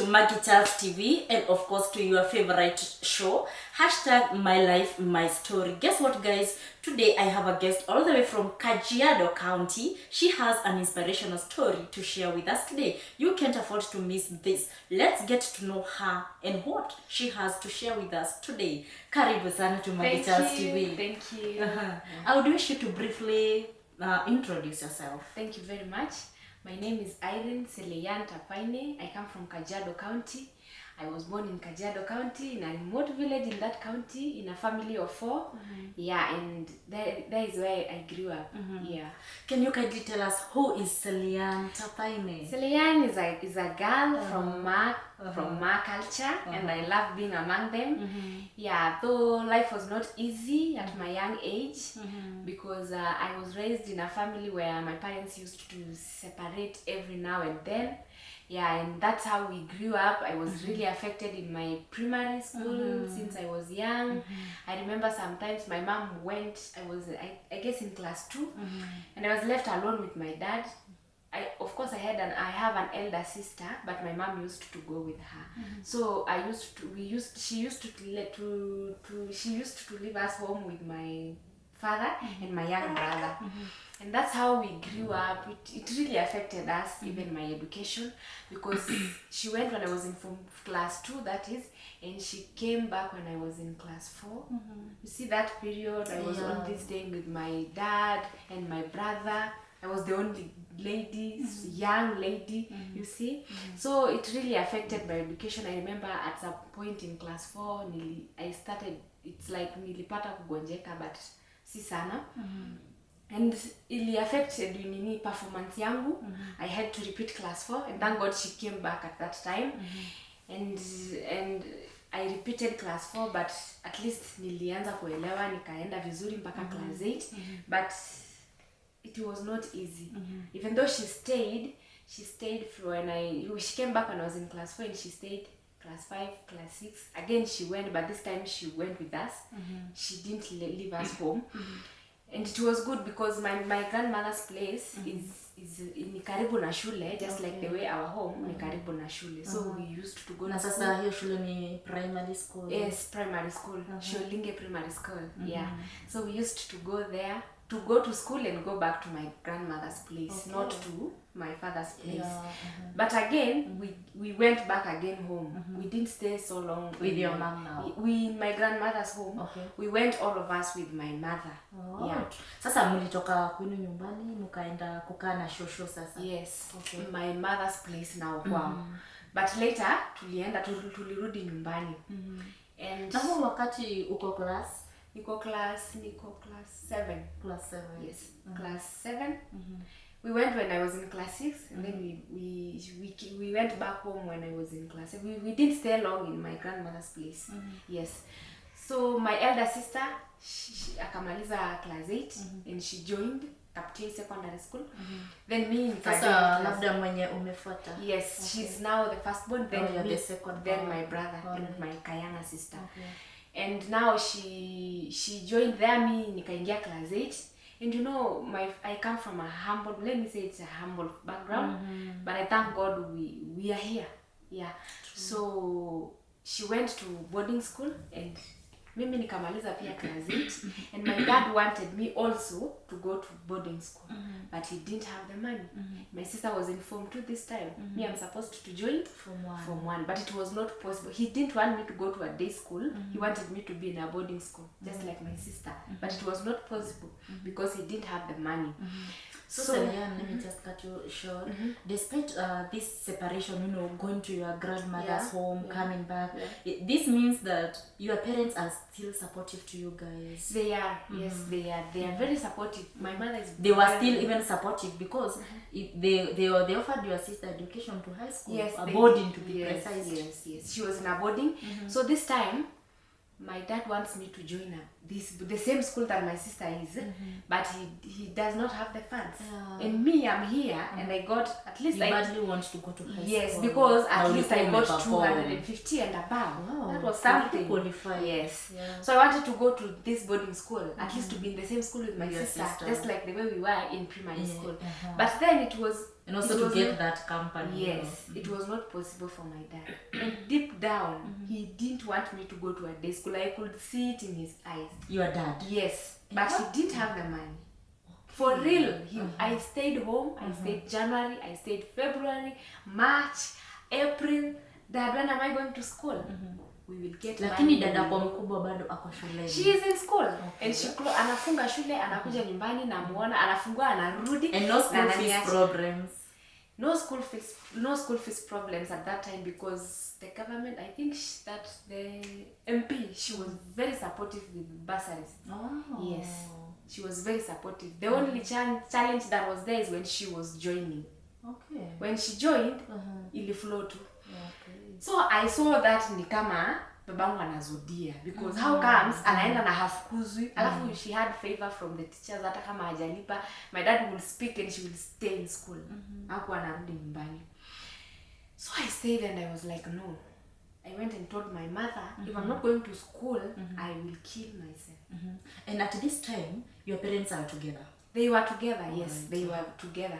Maggie Charles TV, and of course to your favorite show, #My Life, My Story. Guess what, guys? Today I have a guest all the way from Kajiado County. She has an inspirational story to share with us today. You can't afford to miss this. Let's get to know her and what she has to share with us today. Karibu sana to Maggie Charles TV. Thank you. I would wish you to briefly introduce yourself. Thank you very much. My name is Irene Seleyan Tapaine. I come from Kajiado County. I was born in Kajiado County, in a remote village in that county, in a family of 4. Yeah, and that is where I grew up. Yeah. Can you kindly tell us who is Seleyan Tapaine? Seleyan is a girl from Ma culture, and I love being among them. Yeah, though life was not easy at my young age, because I was raised in a family where my parents used to separate every now and then. Yeah, and that's how we grew up. I was really affected in my primary school since I was young. I remember sometimes my mom went, I guess in class 2, and I was left alone with my dad. Of course I have an elder sister, but my mom used to go with her. So she used to leave us home with my father and my young brother. And that's how we grew up. It really affected us, even my education, because she went when I was in class 2, that is, and she came back when I was in class 4. You see that period, I was only staying with my dad and my brother. I was the only lady, young lady, you see. So it really affected my education. I remember at some point in class 4, it's like nilipata kugonjeka, but si sana. And it affected performance yangu. I had to repeat class 4, and thank God she came back at that time. And I repeated class 4, but at least nilianza kuelewa, nikaenda vizuri mpaka class 8. But it was not easy. Even though she stayed she came back when I was in class 4, and she stayed class 5, class 6. Again she went, but this time she went with us. She didn't leave us home. And it was good because my grandmother's place is in karibu na shule, just like the way our home ni karibu na shule. So we used to go to school. Sasa hiyo shule ni primary school. Yes, primary school. Sholinge Primary School. Yeah. So we used to go there to go to school and go back to my grandmother's place, not to my father's place. But again, we went back again home. We didn't stay so long with your mom now. My grandmother's home. We went all of us with my mother. Yeah. Sasa mlitoka kwenu nyumbani mkaenda kukaa na shosho sasa. Yes. My mother's place now. But later tulirudi nyumbani. And na huo wakati uko class? Niko class 7. Class 7. Yes. Class 7. We went when I was in class 6, and then we went back home when I was in class 7. We didn't stay long in my grandmother's place. Yes. So my elder sister, she akamaliza class 8, and she joined Kapti Secondary School. Then me sasa labda mwenye umefuata. Yes, she's now the firstborn, then me, the second, then my brother, and my Kayana sister. And now she joined there, me nikaingia class 8. And you know, I come from a humble, let me say it's a humble background, but I thank God we are here. Yeah. So she went to boarding school, and mimi nikamaliza pia class 8. And my dad wanted me also to go to boarding school, but he didn't have the money. My sister was in Form 2 this time. Me, I'm supposed to join Form 1, but it was not possible. He didn't want me to go to a day school. He wanted me to be in a boarding school, just like my sister. But it was not possible because he didn't have the money. So Seleyan, let me just cut you short. Despite this separation, going to your grandmother's home, coming back, this means that your parents are still supportive to you guys. They are, yes, they are. They are very supportive. My mother is. They were still even supportive because they offered your sister education to high school, a boarding to be precise. Yes. She was in a boarding. So this time, my dad wants me to join the same school that my sister is, but he does not have the funds. And me, I'm here, and I got at least. You badly want to go to high school. Yes, because at least I got 250 and above. Wow, that was something. Qualified. Yes. So I wanted to go to this boarding school, at least to be in the same school with my sister, just like the way we were in primary school. But then it was And also to get that company. Yes, it was not possible for my dad. And deep down, he didn't want me to go to a day school. I could see it in his eyes. Your dad? Yes, but he didn't have the money. For real, I stayed home. I stayed January, I stayed February, March, April. Dad, when am I going to school? We will get lakini dada kwa mkubwa bado ako shuleni. She is in school. Okay. And she anafunga shule, anakuja nyumbani, namuona, anafungua, anarudi. And no school fees problems. No school fees problems at that time, because the government, I think that the MP, she was very supportive with bursaries. Oh. Yes, she was very supportive. The only challenge that was there is when she was joining. Okay. When she joined, ili flow too. Okay. So I saw that ni kama babangu anazodia, because how comes anaenda na hafukuzwi, alafu she had favor from the teachers, hata kama hajalipa my dad will speak and she will stay in school. Hakuwa anarudi nyumbani. So I stayed and I was like, no. I went and told my mother, if I'm not going to school, I will kill myself. And at this time, your parents are together? They were together, yes, they were together.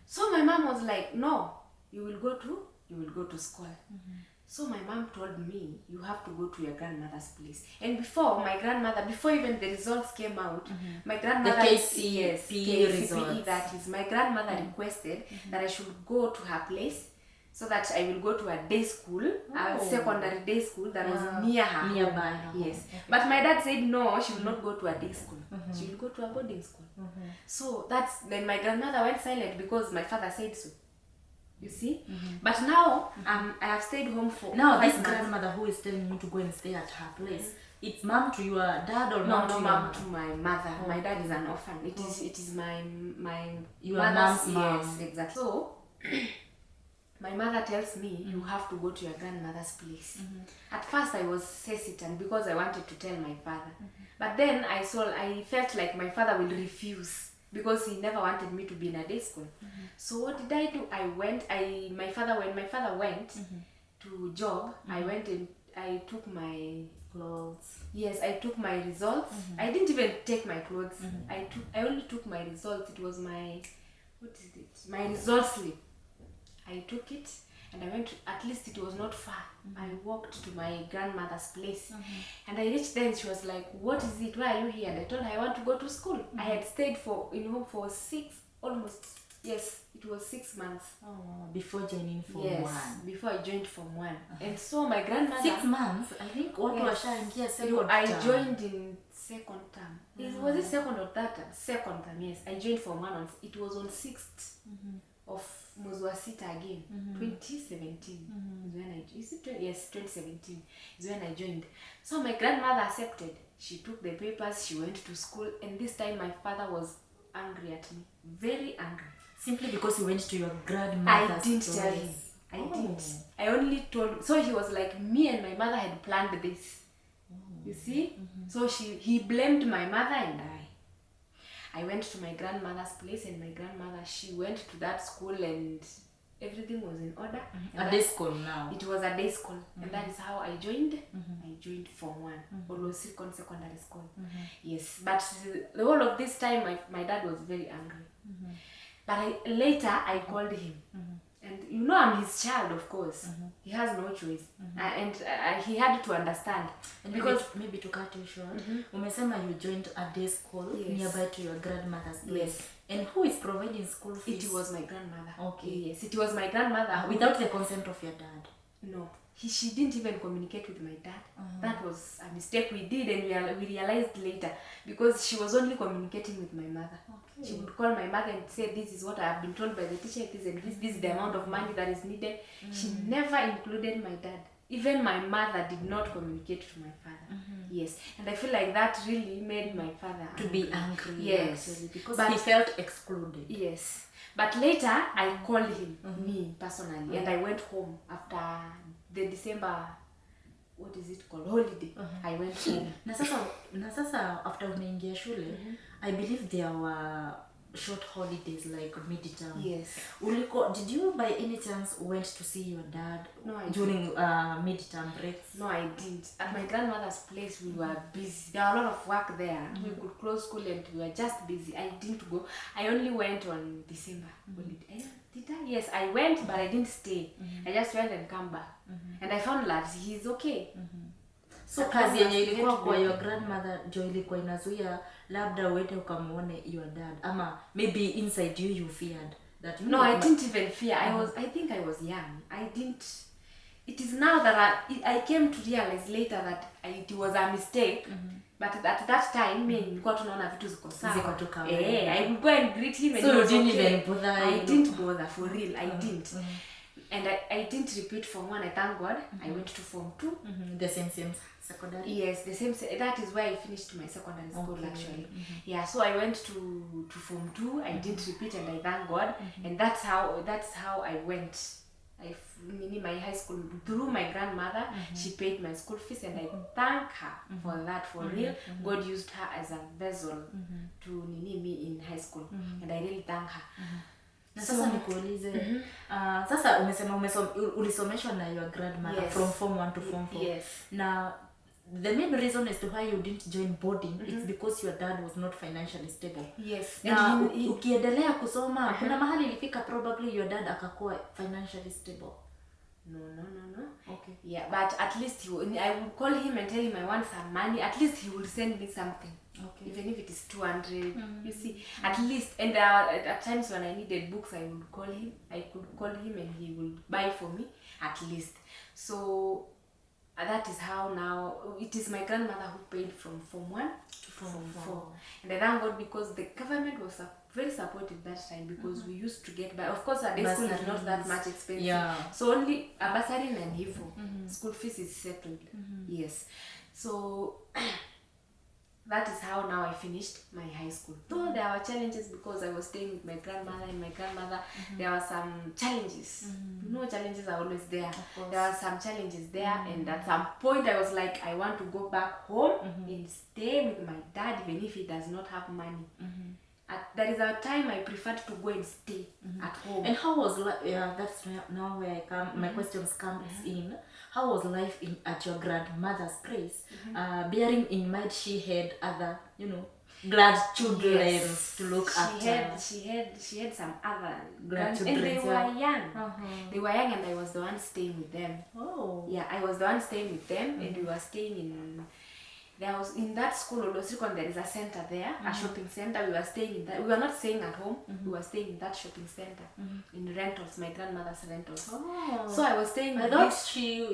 So my mom was like, no, you will go to school. So my mom told me, you have to go to your grandmother's place. And before even the results came out, my grandmother, the KCPE results, that is, my grandmother requested that I should go to her place, so that I will go to a day school, a secondary day school that was nearby her. Yes. Okay. But my dad said no, she will not go to a day school. She will go to a boarding school. So then my grandmother went silent because my father said so. You see? But now I have stayed home for now this grandmother who is telling you to go and stay at her place, it's mom to your dad or mom to mom to my mother. My dad is an orphan. It is my your mom's mom. Yes, exactly. So my mother tells me, you have to go to your grandmother's place. At first I was hesitant because I wanted to tell my father. But then I felt like my father will refuse, because he never wanted me to be in a day school. So what did I do? When my father went to job, I went and I took my clothes. Yes, I took my results. I didn't even take my clothes. I only took my results. It was my result slip. I took it and I went to, at least it was not far. I walked to my grandmother's place. And I reached there and she was like, what is it? Why are you here? And I told her I want to go to school. I had stayed in home for 6 months. Oh, before joining Form 1. Yes, before I joined Form 1. And so my grandmother... 6 months? I think what was second term. I joined in second term. Was it second or third term? Second term, yes. I joined Form 1. It was on 6th of mwezi wa sita again. 2017 is when I... Is it 2017 is when I joined. So my grandmother accepted. She took the papers, she went to school, and this time my father was angry at me. Very angry. Simply because you went to your grandmother's I didn't tell him. I didn't. I only told him. So he was like, me and my mother had planned this. You see? So he blamed my mother and I went to my grandmother's place, and my grandmother, she went to that school and everything was in order. A day school now. It was a day school. And that is how I joined. I joined Form 1. Although secondary school. Yes. But the whole of this time, my dad was very angry. But later, I called him. And you know I'm his child, of course. He has no choice. And he had to understand. And because maybe to cut you short, umesema you joined a day school nearby to your grandmother's place. Yes. And who is providing school fees? It was my grandmother. Okay. Yes, it was my grandmother. Without the consent of your dad? No. She didn't even communicate with my dad. That was a mistake we did, and we realized later, because she was only communicating with my mother. Okay. She would call my mother and say, this is what I have been told by the teacher, this and this is the amount of money that is needed. She never included my dad. Even my mother did not communicate to my father. Yes. And I feel like that really made my father to be angry. Yes. Actually, because he felt excluded. Yes. But later, I called him, me personally, and I went home after the December, what is it called, holiday. I went home. Na sasa after unaingia shule, I believe there were short holidays like midterm. Yes. Did you by any chance went to see your dad No, I during midterm breaks? No, I didn't. At my grandmother's place, we were busy. There were a lot of work there. We could close school and we were just busy. I didn't go. I only went on December. Did I? Yes, I went, but I didn't stay. I just went and come back. And I found that he's okay. So kazi yenye ilikuwa kwa your grandmother ndio ilikuwa inazuia labda uende ukamuone your dad, ama maybe inside you feared that No, I didn't even fear. I think I was young. I didn't. It is now that I came to realize later that it was a mistake. But at that time, me nilikuwa tunaona vitu ziko sawa. I would go and greet him and so you didn't even bother. I didn't bother, for real. I didn't. And I didn't repeat Form 1, I thank God. I went to Form 2. The same secondary? Yes, the same. That is where I finished my secondary school, actually. Yeah, so I went to Form 2. I didn't repeat, and I thank God. And that's how I went. My high school through my grandmother. She paid my school fees, and I thank her for that, for real. God used her as a vessel to me in high school, and I really thank her. Na sasa nikuulize, sasa umesema ulisomeshwa na your grandmother from Form 1 to Form 4. Yes. Now, the main reason as to why you didn't join boarding is because your dad was not financially stable. Yes. Na ukiendelea kusoma, kuna mahali ilifika probably your dad akakuwa financially stable. No. Okay. Yeah, but at least I would call him and tell him I want some money. At least he will send me something. Okay. Even if it is 200, you see, at least. And at times when I needed books, I would call him. I could call him and he would buy for me, at least. So that is how now it is my grandmother who paid from Form 1 to Form 4. And I thank God because the government was very supportive that time, because we used to get by. Of course, our day school is not that much expensive. Yeah. So only a bursary and HIVO. School fees is settled. Yes. So that is how now I finished my high school. Though there were challenges because I was staying with my grandmother, and my grandmother, there were some challenges. You know, challenges are always there. There were some challenges there, and at some point I was like, I want to go back home and stay with my dad, even if he does not have money. There is a time I preferred to go and stay at home. And how was life? Yeah, that's now where I come. My questions comes in. How was life at your grandmother's place? Bearing in mind she had other, grandchildren to look after. She had some other grandchildren, and they were young. They were young, and I was the one staying with them. Oh. Yeah, I was the one staying with them, and we were staying in. There was in that school, Olosrikon, there is a center there, a shopping center. We were staying in that. We were not staying at home. We were staying in that shopping center in rentals, my grandmother's rentals. Oh. So I was staying. I thought she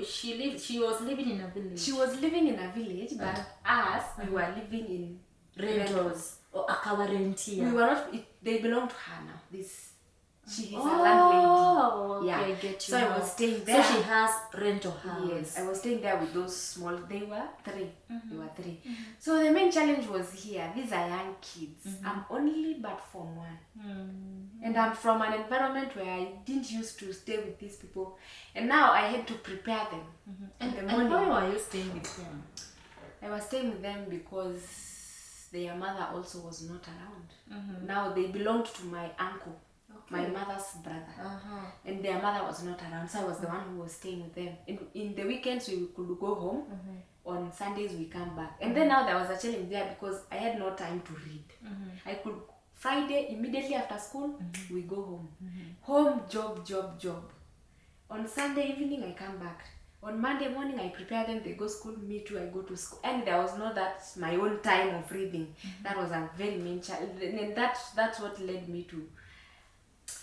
was living in a village. She was living in a village, but us, we were living in rentals or akawarentia. We were not. They belong to her now. She is a landlady. Yeah. Okay, I get you. So I was staying there. So she has rental house. Yes, I was staying there with those small. They were 3. They were 3. So the main challenge was here. These are young kids. I'm only but Form 1, and I'm from an environment where I didn't used to stay with these people, and now I had to prepare them. And why were you staying with them? I was staying with them because their mother also was not around. Now they belonged to my uncle. My mother's brother, and their mother was not around, so I was the one who was staying with them. In the weekends we could go home, on Sundays we come back, and then now there was a challenge there because I had no time to read. I could Friday immediately after school we go home, job. On Sunday evening I come back. On Monday morning I prepare them, they go school, me too, I go to school, and there was not that my own time of reading. That was a very main challenge, and that's what led me to.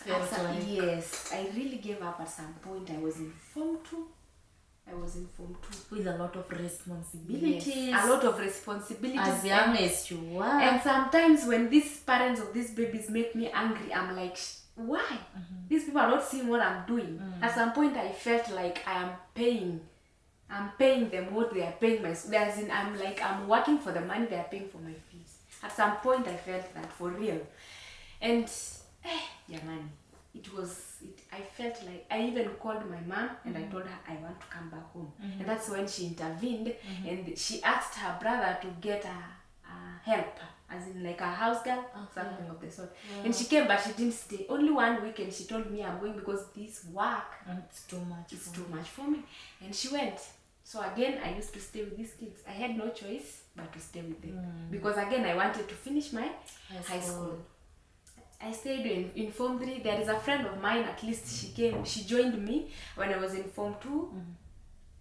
Yes, I really gave up at some point. I was in Form 2. With a lot of responsibilities. Yes, a lot of responsibilities. As young as you were. And sometimes when these parents of these babies make me angry, I'm like, why? These people are not seeing what I'm doing. At some point I felt like I'm paying them what they are paying my school. As in, I'm working for the money they are paying for my fees. At some point I felt that, for real. And man, I felt like I even called my mom and I told her I want to come back home. And that's when she intervened and she asked her brother to get a help, as in like a house girl, something of the sort. And she came, but she didn't stay. Only one weekend she told me, I'm going because this work, it's too much. It's too much for me. And she went. So again, I used to stay with these kids. I had no choice but to stay with them. Because again, I wanted to finish my high school. I stayed in Form 3. There is a friend of mine, at least she joined me when I was in Form 2.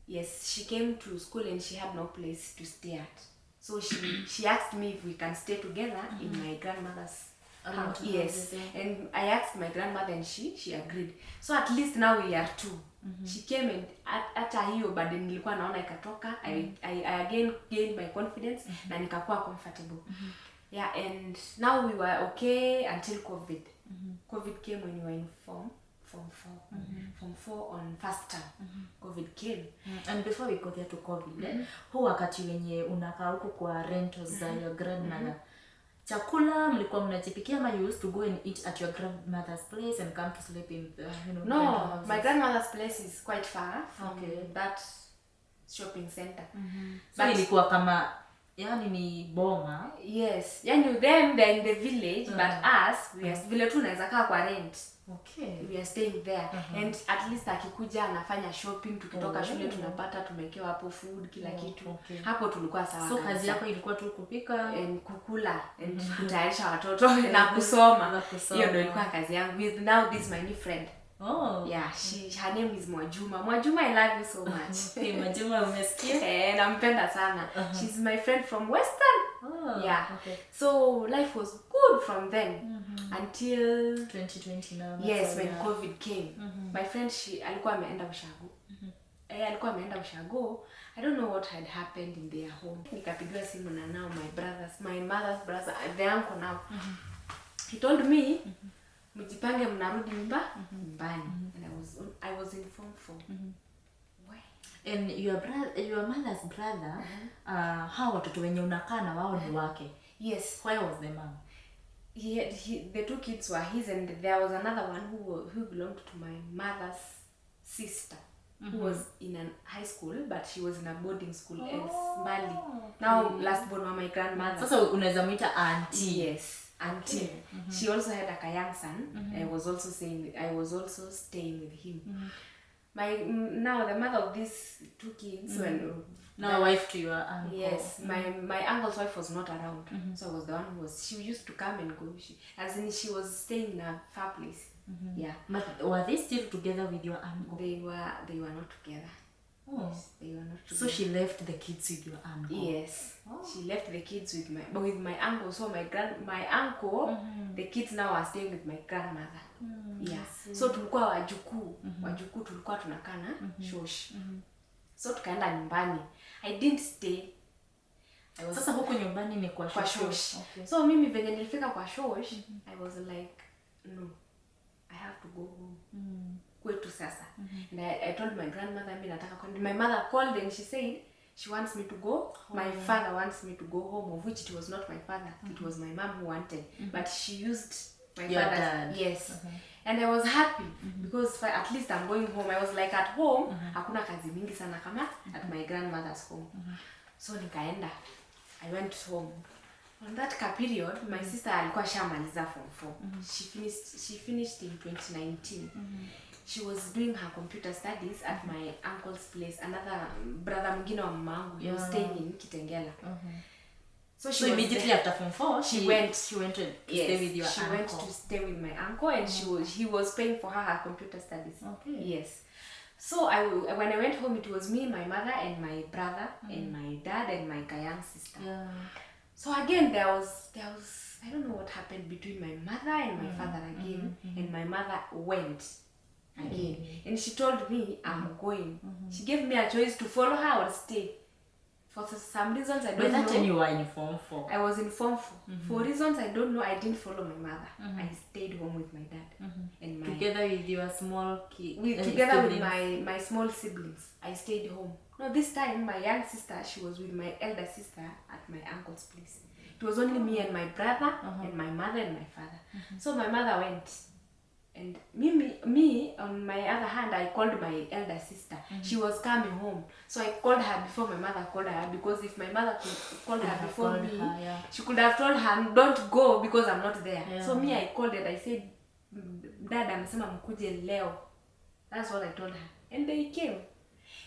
Yes, she came to school and she had no place to stay at. So she asked me if we can stay together in my grandmother's house. Yes, and I asked my grandmother and she agreed. So at least now we are 2. She came and hata hiyo bado nilikuwa naona ikatoka. I again gained my confidence na nikakuwa comfortable. Yeah, and now we were okay until COVID. COVID came when we were in Form 4. Form 4 on first term. COVID came. And before we go there to COVID, huu wakati wenye unakaa huko kwa rentals za your grandmother, chakula mlikuwa mnajipikia ama you used to go and eat at your grandmother's place and come to sleep in the, No, my grandmother's place is quite far from that shopping center. So ilikuwa kama yani ni boma. Yes, yani them they're in the village, but us we are vile tu naweza kaa kwa rent. Okay. We are staying there. And at least akikuja anafanya shopping, tukitoka shule tunapata tumekewa hapo food kila kitu. Hapo tulikuwa sawa. So kazi yako ilikuwa tu kupika and kukula and kutayarisha watoto na kusoma. Hiyo ndio ilikuwa kazi yangu. With now this my new friend. Yeah, her name is Mwajuma. Mwajuma, I love you so much. Mwajuma umesikia? Nampenda sana. She's my friend from Western. Yeah. Okay. So life was good from then until 2020 now. Yes, when COVID came. My friend alikuwa ameenda Ushago. Alikuwa ameenda Ushago. I don't know what had happened in their home. Nikapigiwa simu na now my mother's brother, the uncle now. He told me mjipange mnarudi nyumbani. And I was in Form 4. And your mother's brother, how watoto wenye unakaa na wao ni wake? Yes. Where was the mom? The 2 kids were his, and there was another one who belonged to my mother's sister, who was in a high school, but she was in a boarding school in Mali. Now last born was my grandmother. Sasa unaweza muita auntie. Yes. Auntie. She also had a young son. I was also staying with him. Now the mother of these 2 kids now wife to your uncle. Yes, my uncle's wife was not around. So I was the one she used to come and go. She was staying in a far place. Yeah. But were they still together with your uncle? They were not together. Yes, they were not together. So she left the kids with your uncle. Yes. She left the kids with my uncle. So my uncle, the kids now are staying with my grandmother. Yeah. So tulikuwa wajukuu tulikuwa tunakaa na shosh. So tukaenda nyumbani. I didn't stay. Sasa huko nyumbani ni kwa shosh. Okay. So mimi venye nilifika kwa shosh, I was like, no, I have to go home. Kwetu sasa. And I told my grandmother mimi nataka kwenda. My mother called and she said she wants me to go. My father wants me to go home, of which it was not my father. It was my mom who wanted. But she used my father's dad. Yes. And I was happy because at least I'm going home. I was like at home, hakuna kazi mingi sana kama at my grandmother's home. So nikaenda. I went home. On that period, my sister alikuwa shamaliza Form 4. She finished in 2019. She was doing her computer studies at my uncle's place. Another brother mwingine wa mamangu, he was staying in Kitengela. So immediately after Form 4, she went to stay with your uncle. She went to stay with my uncle, and he was paying for her computer studies. Okay. Yes. So when I went home, it was me, my mother, and my brother, and my dad, and my young sister. Yeah. So again, there was I don't know what happened between my mother and my father again, and my mother went again, and she told me I'm going. She gave me a choice to follow her or stay. For some reasons I don't know. By that time you were in Form 4. I was in Form 4. For reasons I don't know, I didn't follow my mother. I stayed home with my dad. And together with your small kids. Together with my small siblings. I stayed home. No, this time my young sister, she was with my elder sister at my uncle's place. It was only me and my brother and my mother and my father. So my mother went. And me on my other hand, I called my elder sister. She was coming home, so I called her before my mother called her, because if my mother called her before me, she could have told her, don't go because I'm not there. So me, I called and I said, Dad, amesema mkuje leo. That's what I told her, and they came,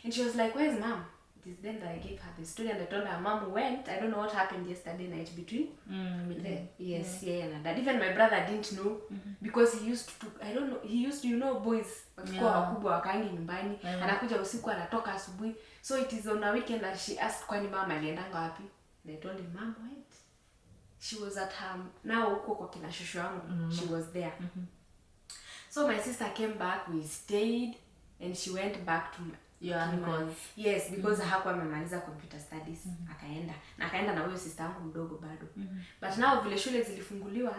and she was like, where's mom? It is then that I gave her the story, and I told her mom went. I don't know what happened yesterday night between and dad. Even my brother didn't know, because he used to, I don't know, he used to, boys wakikuwa wakubwa wakaangi nyumbani, anakuja usiku anatoka asubuhi. So it is on a weekend that she asked kwani mama aliendanga wapi, and I told him mom went. She was at her now huko kwa kina shosho yangu. She was there. So my sister came back, we stayed, and she went back to yes, because hakuwa amemaliza computer studies. Akaenda na huyo sister yangu mdogo bado. But now vile shule zilifunguliwa,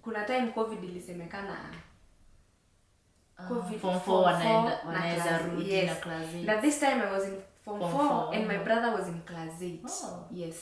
kuna time COVID ilisemekana form 4 wanaeza rudi na class 8. That this time I was in form 4 and my brother was in class 8. Yes.